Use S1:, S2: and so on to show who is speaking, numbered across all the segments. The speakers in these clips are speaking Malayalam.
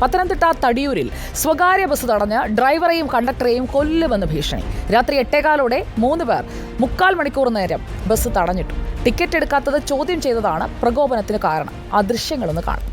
S1: പത്തനംതിട്ട തടിയൂരിൽ സ്വകാര്യ ബസ് തടഞ്ഞ് ഡ്രൈവറെയും കണ്ടക്ടറെയും കൊല്ലുമെന്ന് ഭീഷണി. രാത്രി 8:15 3 പേർ 3/4 മണിക്കൂർ നേരം ബസ് തടഞ്ഞിട്ടു. ടിക്കറ്റ് എടുക്കാത്തത് ചോദ്യം ചെയ്തതാണ് പ്രകോപനത്തിന് കാരണം. ആ ദൃശ്യങ്ങളൊന്ന് കാണാം.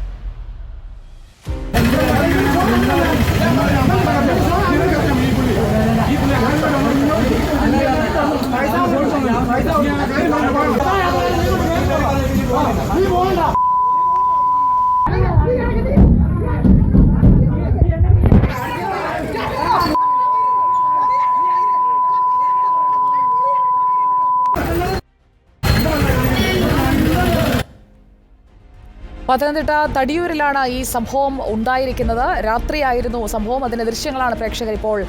S1: പത്തനംതിട്ട തടിയൂരിലാണ് ഈ സംഭവം ഉണ്ടായിരിക്കുന്നത്. രാത്രിയായിരുന്നു സംഭവം. അതിന്റെ ദൃശ്യങ്ങളാണ് പ്രേക്ഷകർ ഇപ്പോൾ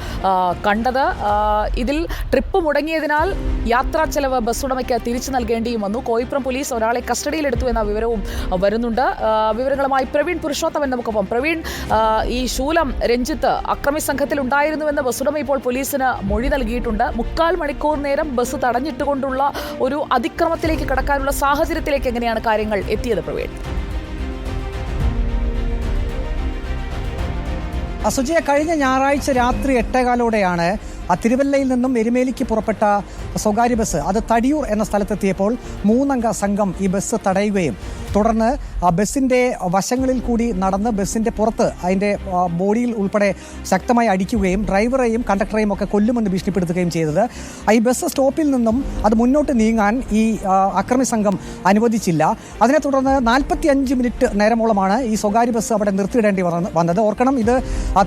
S1: കണ്ടത്. ഇതിൽ ട്രിപ്പ് മുടങ്ങിയതിനാൽ യാത്രാ ചെലവ് ബസ് ഉടമയ്ക്ക് തിരിച്ചു നൽകേണ്ടിയും വന്നു. കോയിപ്പുറം പോലീസ് ഒരാളെ കസ്റ്റഡിയിലെടുത്തു എന്ന വിവരവും വരുന്നുണ്ട്. വിവരങ്ങളുമായി പ്രവീൺ പുരുഷോത്തമൻ നമുക്കൊപ്പം. പ്രവീൺ, ഈ ശൂലം രഞ്ജിത്ത് അക്രമി സംഘത്തിൽ ഉണ്ടായിരുന്നുവെന്ന് ബസ് ഉടമ ഇപ്പോൾ പോലീസിന് മൊഴി നൽകിയിട്ടുണ്ട്. 3/4 മണിക്കൂർ നേരം ബസ് തടഞ്ഞിട്ടുകൊണ്ടുള്ള ഒരു അതിക്രമത്തിലേക്ക് കടക്കാനുള്ള സാഹചര്യത്തിലേക്ക് എങ്ങനെയാണ് കാര്യങ്ങൾ എത്തിയത് പ്രവീൺ?
S2: സുജയ, കഴിഞ്ഞ ഞായറാഴ്ച രാത്രി 8:15 തിരുവല്ലയിൽ നിന്നും എരുമേലിക്ക് പുറപ്പെട്ട സ്വകാര്യ ബസ് അത് തടിയൂർ എന്ന സ്ഥലത്തെത്തിയപ്പോൾ 3 അംഗ സംഘം ഈ ബസ് തടയുകയും തുടർന്ന് ബസ്സിന്റെ വശങ്ങളിൽ കൂടി നടന്ന് ബസ്സിന്റെ പുറത്ത് അതിന്റെ ബോഡിയിൽ ഉൾപ്പെടെ ശക്തമായി അടിക്കുകയും ഡ്രൈവറെയും കണ്ടക്ടറെയും ഒക്കെ കൊല്ലുമെന്ന് ഭീഷണിപ്പെടുത്തുകയും ചെയ്തത്. ഈ ബസ് സ്റ്റോപ്പിൽ നിന്നും അത് മുന്നോട്ട് നീങ്ങാൻ ഈ അക്രമി സംഘം അനുവദിച്ചില്ല. അതിനെ തുടർന്ന് 45 മിനിറ്റ് നേരമോളമാണ് ഈ സ്വകാര്യ ബസ് അവിടെ നിർത്തിയിടേണ്ടി വന്നത്. ഓർക്കണം, ഇത്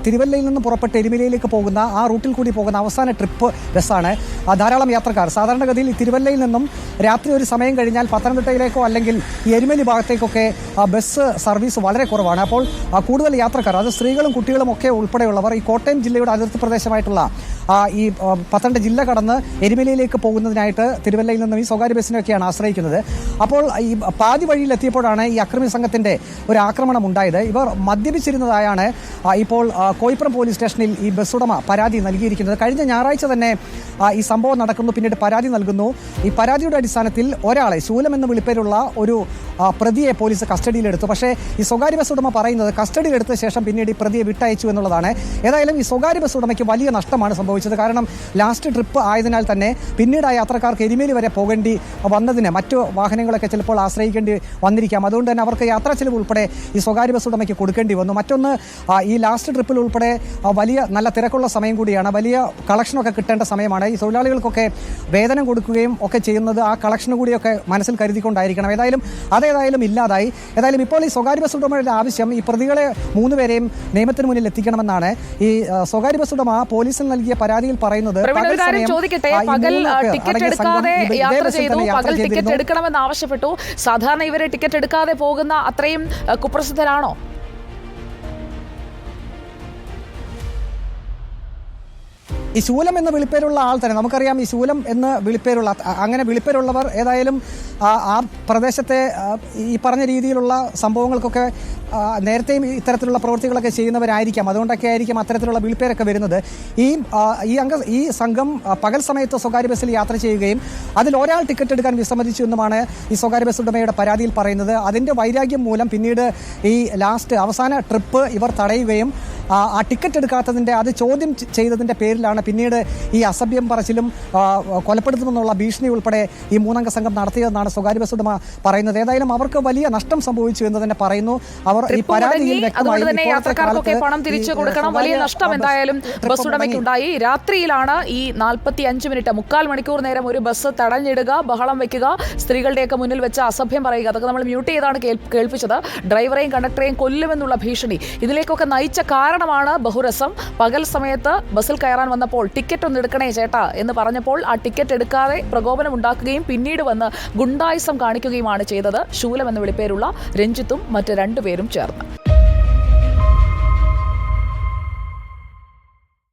S2: തിരുവല്ലയിൽ നിന്ന് പുറപ്പെട്ട് എരുമേലിയിലേക്ക് പോകുന്ന ആ റൂട്ടിൽ കൂടി പോകുന്ന അവസാന ട്രിപ്പ് ബസ്സാണ്. ധാരാളം യാത്രക്കാർ സാധാരണഗതിയിൽ തിരുവല്ലയിൽ നിന്നും രാത്രി ഒരു സമയം കഴിഞ്ഞാൽ പത്തനംതിട്ടയിലേക്കോ അല്ലെങ്കിൽ ഈ എരുമേലി ഭാഗത്തേക്കൊക്കെ ബസ് സർവീസ് വളരെ കുറവാണ്. അപ്പോൾ കൂടുതൽ യാത്രക്കാർ, അത് സ്ത്രീകളും കുട്ടികളും ഒക്കെ ഉൾപ്പെടെയുള്ളവർ ഈ കോട്ടയം ജില്ലയുടെ അതിർത്തി പ്രദേശമായിട്ടുള്ള ഈ പത്തനംതിട്ട ജില്ല കടന്ന് എരുമേലിയിലേക്ക് പോകുന്നതിനായിട്ട് തിരുവല്ലയിൽ നിന്നും ഈ സ്വകാര്യ ബസ്സിനെയൊക്കെയാണ് ആശ്രയിക്കുന്നത്. അപ്പോൾ ഈ പാതി വഴിയിലെത്തിയപ്പോഴാണ് ഈ അക്രമി സംഘത്തിന്റെ ഒരു ആക്രമണം ഉണ്ടായത്. ഇവർ മദ്യപിച്ചിരുന്നതായാണ് ഇപ്പോൾ കോയിപ്പുറം പോലീസ് സ്റ്റേഷനിൽ ഈ ബസ് ഉടമ പരാതി നൽകിയിരിക്കുന്നത്. കഴിഞ്ഞ ഞായറാഴ്ച തന്നെ ഈ സംഭവം നടക്കുന്നു, പിന്നീട് പരാതി നൽകുന്നു. ഈ പരാതിയുടെ അടിസ്ഥാനത്തിൽ ഒരാളെ, ശൂലം എന്ന് വിളിപ്പേരുള്ള ഒരു പ്രതിയെ പോലീസ് കസ്റ്റഡിയിലെടുത്തു. പക്ഷേ ഈ സ്വകാര്യ ബസ് ഉടമ പറയുന്നത് കസ്റ്റഡിയിലെടുത്ത ശേഷം പിന്നീട് ഈ പ്രതിയെ വിട്ടയച്ചു എന്നുള്ളതാണ്. ഏതായാലും ഈ സ്വകാര്യ ബസ് ഉടമയ്ക്ക് വലിയ നഷ്ടമാണ് സംഭവിച്ചത്. കാരണം ലാസ്റ്റ് ട്രിപ്പ് ആയതിനാൽ തന്നെ പിന്നീട് ആ യാത്രക്കാർക്ക് എരുമേലി വരെ പോകേണ്ടി വന്നതിന് മറ്റു വാഹനങ്ങളൊക്കെ ചിലപ്പോൾ ആശ്രയിക്കേണ്ടി വന്നിരിക്കാം. അതുകൊണ്ട് തന്നെ അവർക്ക് യാത്രാ ചെലവ് ഉൾപ്പെടെ ഈ സ്വകാര്യ ബസ് ഉടമയ്ക്ക് കൊടുക്കേണ്ടി വന്നു. മറ്റൊന്ന്, ഈ ലാസ്റ്റ് ട്രിപ്പിൽ ഉൾപ്പെടെ വലിയ നല്ല തിരക്കുള്ള സമയം കൂടിയാണ്, വലിയ കളക്ഷനൊക്കെ കിട്ടേണ്ട സമയമാണ്. ഈ തൊഴിലാളികൾക്കൊക്കെ വേതനം കൊടുക്കുകയും ഒക്കെ ചെയ്യുന്നത് ആ കളക്ഷന് കൂടിയൊക്കെ മനസ്സിൽ കരുതിക്കൊണ്ടായിരിക്കണം. അതേതായാലും ഇല്ലാതായി. ഏതായാലും ഇപ്പോൾ ഈ സ്വകാര്യ ബസ് ഉടമയുടെ ആവശ്യം ഈ പ്രതികളെ 3 പേരെയും നിയമത്തിന് മുന്നിൽ എത്തിക്കണമെന്നാണ്. ഈ സ്വകാര്യ ബസ് ഉടമ പോലീസിൽ നൽകിയ പരാതിയിൽ പറയുന്നത്.
S1: പകൽ ടിക്കറ്റ് എടുക്കാതെ യാത്ര ചെയ്തു, പകൽ ടിക്കറ്റ് എടുക്കണമെന്ന് ആവശ്യപ്പെട്ടു. സാധാരണ ഇവരെ ടിക്കറ്റ് എടുക്കാതെ പോകുന്ന അത്രയും കുപ്രസിദ്ധരാണോ?
S2: ഈ ശൂലം എന്ന വിളിപ്പേരുള്ള ആൾ തന്നെ നമുക്കറിയാം. ഈ ശൂലം എന്ന് വിളിപ്പേരുള്ള, അങ്ങനെ വിളിപ്പേരുള്ളവർ ഏതായാലും ആ പ്രദേശത്തെ ഈ പറഞ്ഞ രീതിയിലുള്ള സംഭവങ്ങൾക്കൊക്കെ നേരത്തെയും ഇത്തരത്തിലുള്ള പ്രവൃത്തികളൊക്കെ ചെയ്യുന്നവരായിരിക്കാം. അതുകൊണ്ടൊക്കെ ആയിരിക്കും അത്തരത്തിലുള്ള വിളിപ്പേരൊക്കെ വരുന്നത്. ഈ സംഘം പകൽ സമയത്ത് സ്വകാര്യ ബസ്സിൽ യാത്ര ചെയ്യുകയും അതിൽ ഒരാൾ ടിക്കറ്റ് എടുക്കാൻ വിസമ്മതിച്ചു എന്നുമാണ് ഈ സ്വകാര്യ ബസ് ഉടമയുടെ പരാതിയിൽ പറയുന്നത്. അതിൻ്റെ വൈരാഗ്യം മൂലം പിന്നീട് ഈ അവസാന ട്രിപ്പ് ഇവർ തടയുകയും ആ ടിക്കറ്റ് എടുക്കാത്തതിൻ്റെ, അത് ചോദ്യം ചെയ്തതിൻ്റെ പേരിലാണ് പിന്നീട് ഈ അസഭ്യം പറച്ചിലും കൊലപ്പെടുത്തുമെന്നുള്ള ഭീഷണി ഉൾപ്പെടെ ഈ 3 അംഗ സംഘം നടത്തിയതെന്നാണ് സ്വകാര്യ ബസ് ഉടമ പറയുന്നത്. ഏതായാലും അവർക്ക് വലിയ നഷ്ടം സംഭവിച്ചു എന്ന് തന്നെ പറയുന്നു. അവർ ഈ പരാതിയിൽ
S1: വ്യക്തമായി യാത്രക്കാർക്കൊക്കെ പണം തിരിച്ചു കൊടുക്കണം. വലിയ നഷ്ടം എന്തായാലും ബസ് ഉടമയ്ക്കുണ്ടായി. രാത്രിയിലാണ് ഈ 45 മിനിറ്റ് 3/4 മണിക്കൂർ നേരം ഒരു ബസ് തടഞ്ഞിടുക, ബഹളം വെക്കുക, സ്ത്രീകളുടെയൊക്കെ മുന്നിൽ വെച്ച് അസഭ്യം പറയുക. അതൊക്കെ നമ്മൾ മ്യൂട്ട് ചെയ്താണ് കേൾപ്പിച്ചത്. ഡ്രൈവറെയും കണ്ടക്ടറെയും കൊല്ലുമെന്നുള്ള ഭീഷണി, ഇതിലേക്കൊക്കെ നയിച്ച കാരണമാണ് ബഹുരസം. പകൽ സമയത്ത് ബസ്സിൽ കയറാൻ വന്നപ്പോൾ ടിക്കറ്റ് ഒന്ന് എടുക്കണേ ചേട്ടാ എന്ന് പറഞ്ഞപ്പോൾ ആ ടിക്കറ്റ് എടുക്കാതെ പ്രകോപനം ഉണ്ടാക്കുകയും പിന്നീട് വന്ന് ഗുണ്ടായിസം കാണിക്കുകയുമാണ് ചെയ്തത് ശൂലം എന്ന് വിളിപ്പേരുള്ള രഞ്ജിത്തും മറ്റ് 2 പേരും ചേർന്ന്.